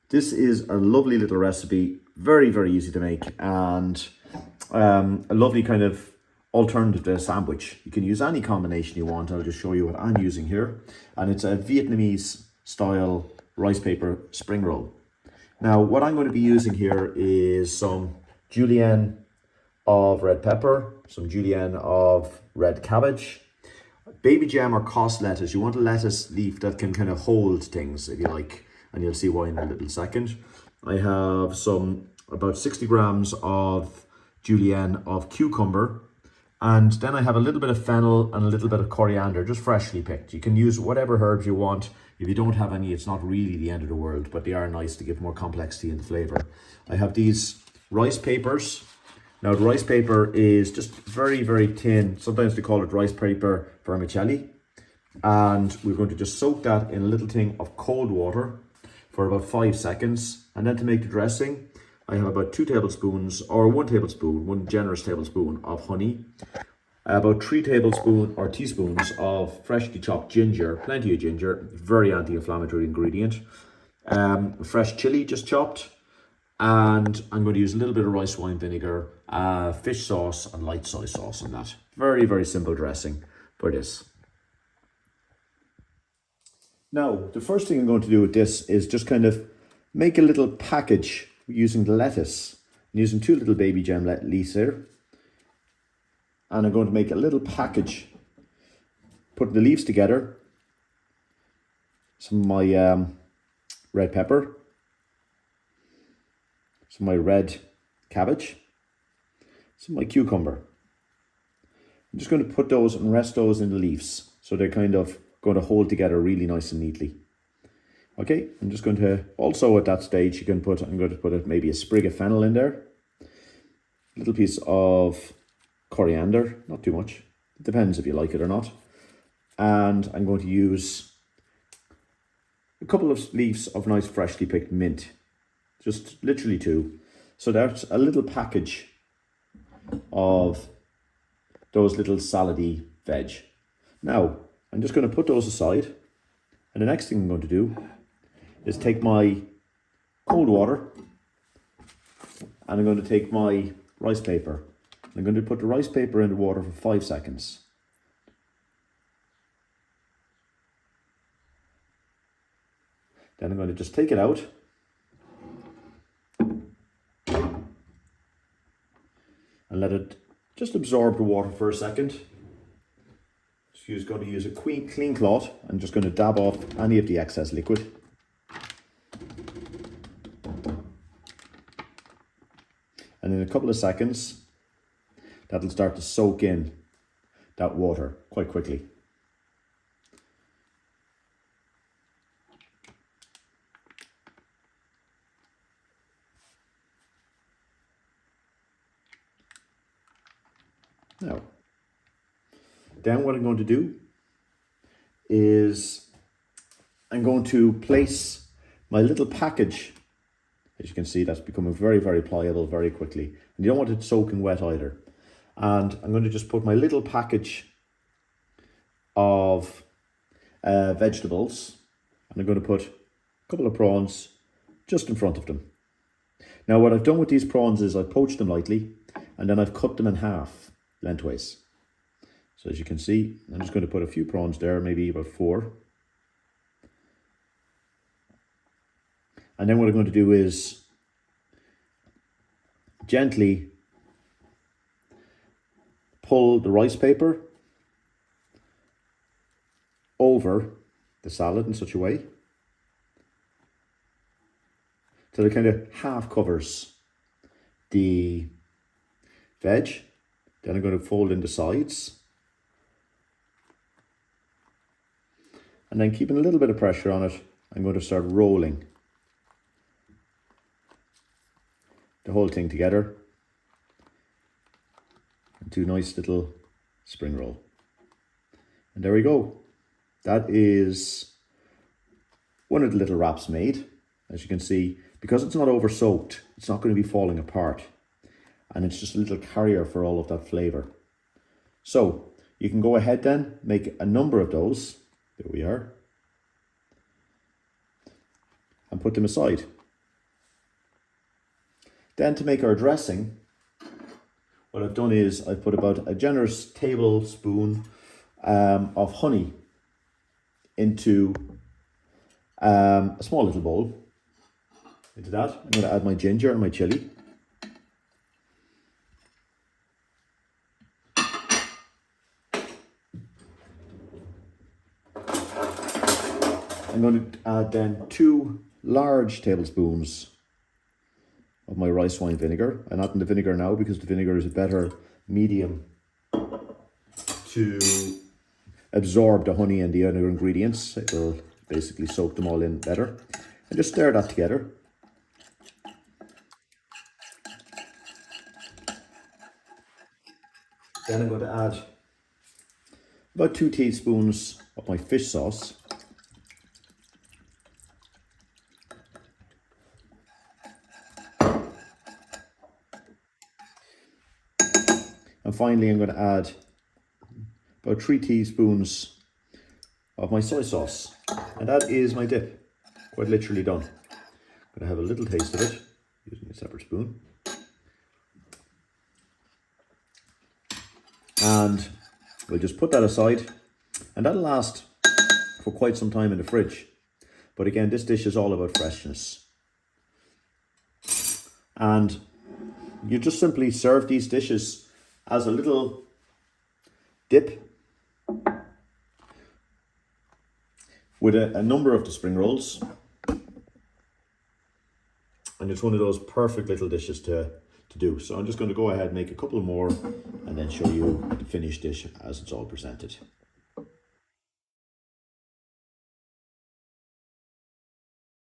This is a lovely little recipe, very, very easy to make, and a lovely kind of alternative to a sandwich. You can use any combination you want. I'll just show you what I'm using here. And it's a Vietnamese style rice paper spring roll. Now, what I'm going to be using here is some julienne of red pepper, some julienne of red cabbage, baby gem or cos lettuce. You want a lettuce leaf that can kind of hold things, if you like, and you'll see why in a little second. I have about 60 grams of julienne of cucumber, and then I have a little bit of fennel and a little bit of coriander, just freshly picked. You can use whatever herbs you want. If you don't have any, it's not really the end of the world, but they are nice to give more complexity in the flavor. I have these rice papers. Now, the rice paper is just very, very thin. Sometimes they call it rice paper vermicelli. And we're going to just soak that in a little thing of cold water for about 5 seconds. And then to make the dressing, I have about 2 tablespoons, or 1 tablespoon, 1 generous tablespoon of honey, about 3 tablespoons or teaspoons of freshly chopped ginger, plenty of ginger, very anti-inflammatory ingredient, fresh chili just chopped, and I'm going to use a little bit of rice wine vinegar, fish sauce and light soy sauce on that. Very, very simple dressing for this. Now, the first thing I'm going to do with this is just kind of make a little package using the lettuce. I'm using 2 little baby gem leaves here. And I'm going to make a little package, putting the leaves together, some of my red pepper, some of my red cabbage, some of my cucumber. I'm just going to put those and rest those in the leaves, so they're kind of going to hold together really nice and neatly. Okay, I'm just going to, also at that stage, I'm going to put maybe a sprig of fennel in there, a little piece of coriander, not too much, it depends if you like it or not, and I'm going to use a couple of leaves of nice freshly picked mint, just literally 2. So that's a little package of those little salady veg. Now I'm just going to put those aside, and the next thing I'm going to do is take my cold water, and I'm going to take my rice paper. I'm going to put the rice paper in the water for 5 seconds. Then I'm going to just take it out. And let it just absorb the water for a second. Just going to use a clean cloth. I'm just going to dab off any of the excess liquid. And in a couple of seconds, that'll start to soak in that water quite quickly. Now, then what I'm going to do is I'm going to place my little package. As you can see, that's becoming very, very pliable very quickly. And you don't want it soaking wet either. And I'm going to just put my little package of vegetables, and I'm going to put a couple of prawns just in front of them. Now, what I've done with these prawns is I've poached them lightly, and then I've cut them in half lengthways. So as you can see, I'm just going to put a few prawns there, maybe about 4. And then what I'm going to do is gently pull the rice paper over the salad in such a way till it kind of half covers the veg. Then I'm going to fold in the sides, and then keeping a little bit of pressure on it, I'm going to start rolling the whole thing together into a nice little spring roll. And there we go. That is one of the little wraps made. As you can see, because it's not over soaked, it's not going to be falling apart, and it's just a little carrier for all of that flavor. So you can go ahead then, make a number of those, there we are, and put them aside. Then to make our dressing, what I've done is I've put about a generous tablespoon of honey into a small little bowl. Into that, I'm going to add my ginger and my chilli. I'm going to add then 2 large tablespoons of my rice wine vinegar. I'm adding the vinegar now because the vinegar is a better medium to absorb the honey and the other ingredients. It will basically soak them all in better. And just stir that together. Then I'm going to add about 2 teaspoons of my fish sauce. And finally, I'm going to add about 3 teaspoons of my soy sauce. And that is my dip, quite literally done. I'm going to have a little taste of it using a separate spoon. And we'll just put that aside, and that'll last for quite some time in the fridge. But again, this dish is all about freshness. And you just simply serve these dishes as a little dip with a number of the spring rolls. And it's one of those perfect little dishes to do. So I'm just going to go ahead and make a couple more and then show you the finished dish as it's all presented.